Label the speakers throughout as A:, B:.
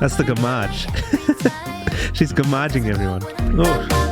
A: That's the gamage. She's gamaging everyone. Oh.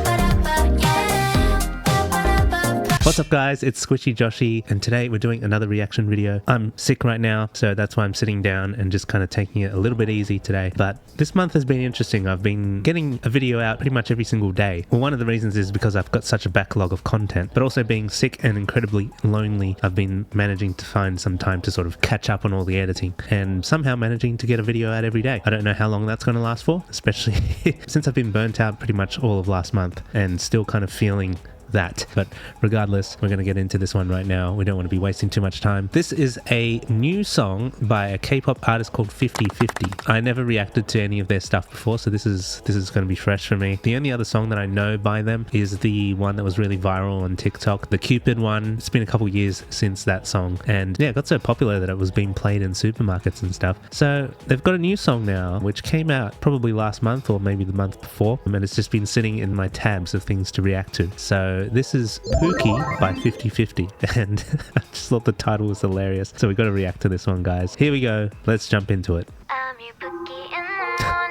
A: What's up guys, it's Squishy Joshi and today we're doing another reaction video. I'm sick right now, so that's why I'm sitting down and just kind of taking it a little bit easy today. But this month has been interesting. I've been getting a video out pretty much every single day. Well, one of the reasons is because I've got such a backlog of content, but also being sick and incredibly lonely, I've been managing to find some time to sort of catch up on all the editing and somehow managing to get a video out every day. I don't know how long that's going to last for, especially since I've been burnt out pretty much all of last month and still kind of feeling that. But regardless, we're going to get into this one right now. We don't want to be wasting too much time. This is a new song by a K-pop artist called FIFTYFIFTY. I never reacted to any of their stuff before, so this is going to be fresh for me. The only other song that I know by them is the one that was really viral on TikTok, the Cupid one. It's been a couple years since that song, and yeah, it got so popular that it was being played in supermarkets and stuff. So they've got a new song now, which came out probably last month or maybe the month before, and it's just been sitting in my tabs of things to react to. So this is Pookie by FIFTYFIFTY, and I just thought the title was hilarious. So we got to react to this one, guys. Here we go. Let's jump into it.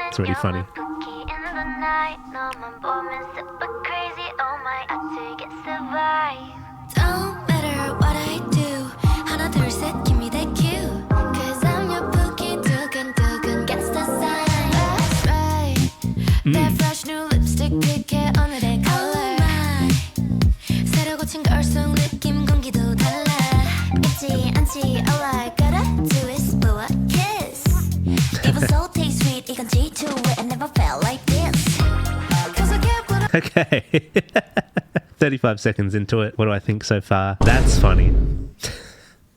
A: It's really funny. Okay. 35 seconds into it. What do I think so far? That's funny.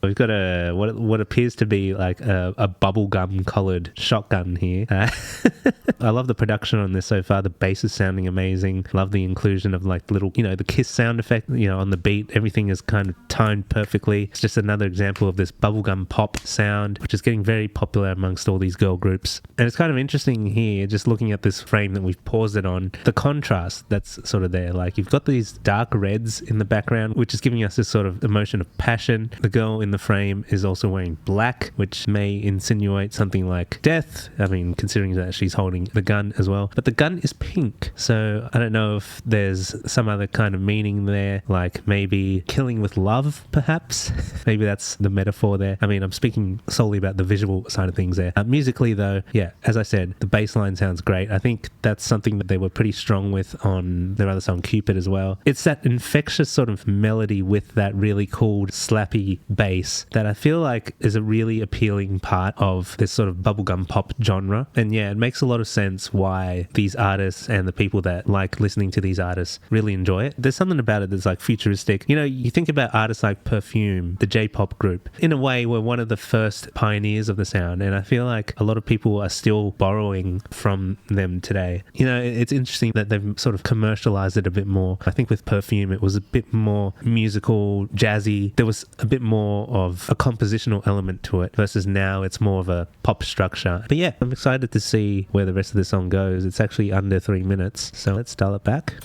A: We've got a what appears to be like a bubblegum coloured shotgun here. I love the production on this so far. The bass is sounding amazing. Love the inclusion of like little, the kiss sound effect, on the beat. Everything is kind of timed perfectly. It's just another example of this bubblegum pop sound, which is getting very popular amongst all these girl groups. And it's kind of interesting here, just looking at this frame that we've paused it on, the contrast that's sort of there. Like you've got these dark reds in the background, which is giving us this sort of emotion of passion. The girl in the frame is also wearing black, which may insinuate something like death. I mean, considering that she's holding the gun as well, but the gun is pink, so I don't know if there's some other kind of meaning there, like maybe killing with love, perhaps. Maybe that's the metaphor there. I mean, I'm speaking solely about the visual side of things there. Musically though, yeah, as I said, the bass line sounds great. I think that's something that they were pretty strong with on their other song Cupid as well. It's that infectious sort of melody with that really cool slappy bass that I feel like is a really appealing part of this sort of bubblegum pop genre. And yeah, it makes a lot of sense why these artists and the people that like listening to these artists really enjoy it. There's something about it that's like futuristic. You think about artists like Perfume, the J-pop group, in a way we're one of the first pioneers of the sound, and I feel like a lot of people are still borrowing from them today. It's interesting that they've sort of commercialized it a bit more. I think with Perfume it was a bit more musical, jazzy. There was a bit more of a compositional element to it, versus now it's more of a pop structure. But yeah, I'm excited to see where the rest of the song goes. It's actually under 3 minutes, so let's dial it back.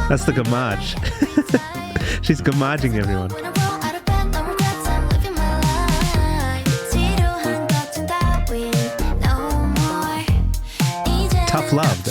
A: That's the gamage. She's gamaging everyone. Tough love.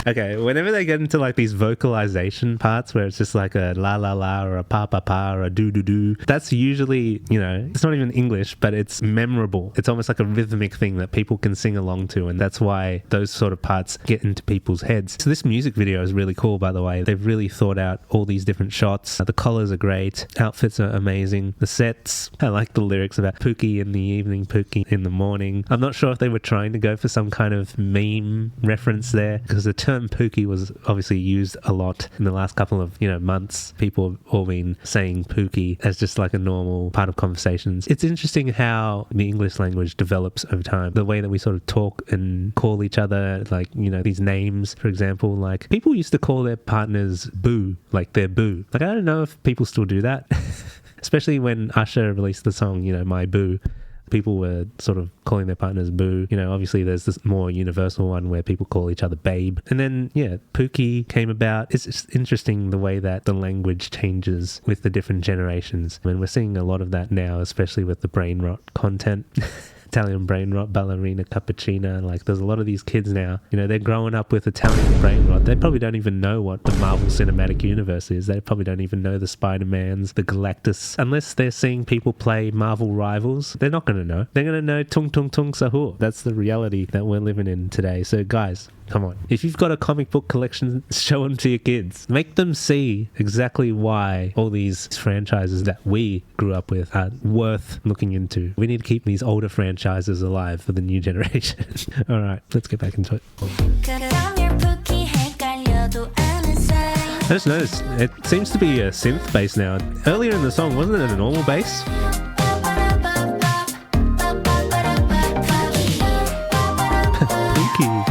A: Okay, whenever they get into like these vocalization parts where it's just like a la la la or a pa pa pa or a do do do, that's usually, it's not even English, but it's memorable. It's almost like a rhythmic thing that people can sing along to, and that's why those sort of parts get into people's heads. So this music video is really cool, by the way. They've really thought out all these different shots. The colors are great. Outfits are amazing. The sets, I like the lyrics about Pookie in the evening, Pookie in the morning. I'm not sure if they were trying to go for some kind of meme reference there, because the term Pookie Pookie was obviously used a lot in the last couple of, months. People have all been saying Pookie as just like a normal part of conversations. It's interesting how the English language develops over time. The way that we sort of talk and call each other, like, these names, for example, like people used to call their partners boo, like their boo. Like, I don't know if people still do that, especially when Usher released the song, My Boo. People were sort of calling their partners boo. Obviously there's this more universal one where people call each other babe. And then, Pookie came about. It's just interesting the way that the language changes with the different generations. I mean, we're seeing a lot of that now, especially with the brain rot content. Italian brain rot, ballerina, cappuccino. Like, there's a lot of these kids now, they're growing up with Italian brain rot. They probably don't even know what the Marvel Cinematic Universe is. They probably don't even know the Spider-Mans, the Galactus. Unless they're seeing people play Marvel Rivals, they're not going to know. They're going to know Tung Tung Tung Sahur. That's the reality that we're living in today. So guys, come on. If you've got a comic book collection, show them to your kids. Make them see exactly why all these franchises that we grew up with are worth looking into. We need to keep these older franchises alive for the new generation. All right, let's get back into it. I just noticed it seems to be a synth bass now. Earlier in the song, wasn't it a normal bass? Pookie.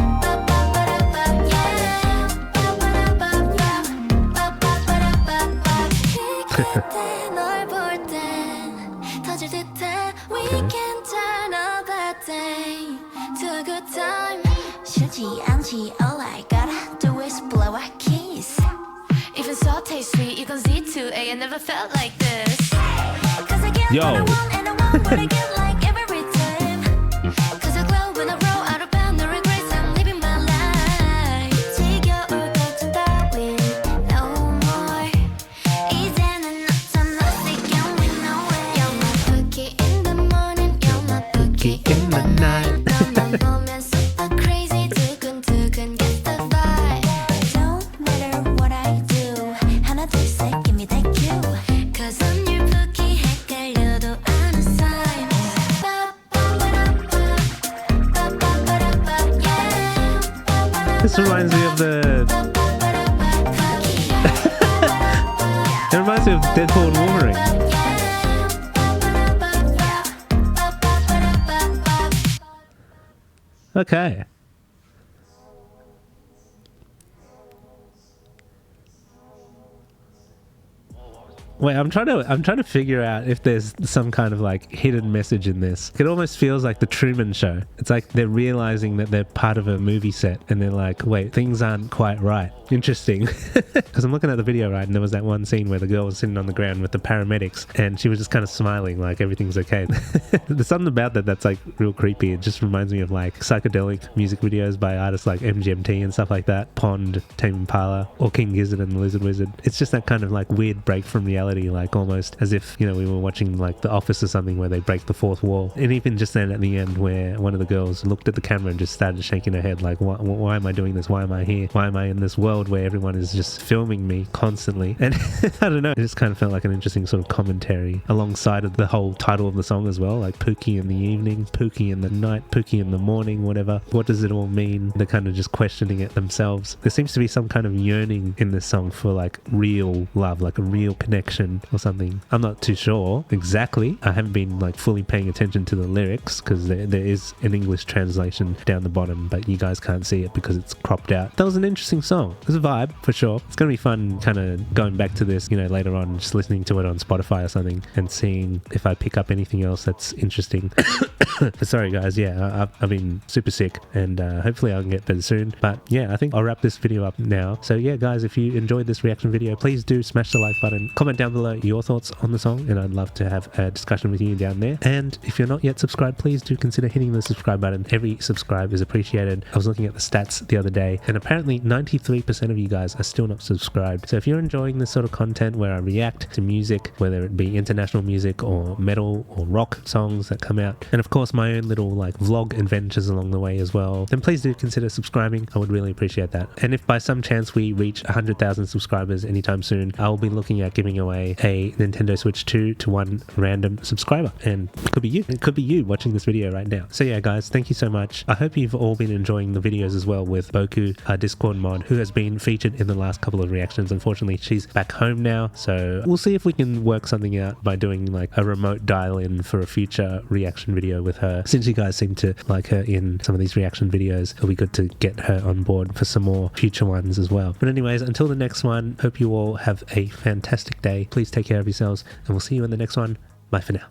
B: All I gotta do is blow a kiss. Even so taste sweet, you can see 2A. I never felt like this. Cause I get what I want and I want what I get like every time. Cause I glow when I roll out of bound, no regrets, I'm living my life. 지겨울 걱정 따윈 no more. 이제는 어떤 너스경 with nowhere. You're my Pookie in the morning, you're my Pookie in the night. 너만 보면 super crazy.
A: This reminds me of the... It reminds me of Deadpool and Wolverine. Okay. Wait, I'm trying to figure out if there's some kind of like hidden message in this. It almost feels like the Truman Show. It's like they're realizing that they're part of a movie set and they're like, wait, things aren't quite right. Interesting. Because I'm looking at the video, right, and there was that one scene where the girl was sitting on the ground with the paramedics and she was just kind of smiling like everyth's okay. There's something about that that's like real creepy. It just reminds me of like psychedelic music videos by artists like MGMT and stuff like that. Pond, Tame Impala, or King Gizzard and the Lizard Wizard. It's just that kind of like weird break from reality, like almost as if, we were watching like The Office or something where they break the fourth wall. And even just then at the end where one of the girls looked at the camera and just started shaking her head like, why am I doing this? Why am I here? Why am I in this world where everyone is just filming me constantly? And I don't know, it just kind of felt like an interesting sort of commentary alongside of the whole title of the song as well, like Pookie in the evening, Pookie in the night, Pookie in the morning, whatever. What does it all mean? They're kind of just questioning it themselves. There seems to be some kind of yearning in this song for like real love, like a real connection or something. I'm not too sure exactly. I haven't been like fully paying attention to the lyrics because there is an English translation down the bottom, but you guys can't see it because it's cropped out. That was an interesting song. It was a vibe for sure. It's gonna be fun kind of going back to this, later on, just listening to it on Spotify or something and seeing if I pick up anything else that's interesting. Sorry guys, I've been super sick and hopefully I can get better soon. But yeah, I think I'll wrap this video up now. So yeah guys, if you enjoyed this reaction video, please do smash the like button, comment down below your thoughts on the song, and I'd love to have a discussion with you down there. And if you're not yet subscribed, please do consider hitting the subscribe button. Every subscribe is appreciated. I was looking at the stats the other day and apparently 93% of you guys are still not subscribed. So if you're enjoying this sort of content where I react to music, whether it be international music or metal or rock songs that come out, and of course my own little like vlog adventures along the way as well, then please do consider subscribing. I would really appreciate that. And if by some chance we reach 100,000 subscribers anytime soon, I'll be looking at giving away away a Nintendo Switch 2 to one random subscriber, and it could be you. It could be you watching this video right now. So yeah, guys, thank you so much. I hope you've all been enjoying the videos as well with Boku, our Discord mod, who has been featured in the last couple of reactions. Unfortunately, she's back home now, so we'll see if we can work something out by doing like a remote dial-in for a future reaction video with her. Since you guys seem to like her in some of these reaction videos, it'll be good to get her on board for some more future ones as well. But anyways, until the next one, hope you all have a fantastic day. Please take care of yourselves, and we'll see you in the next one. Bye for now.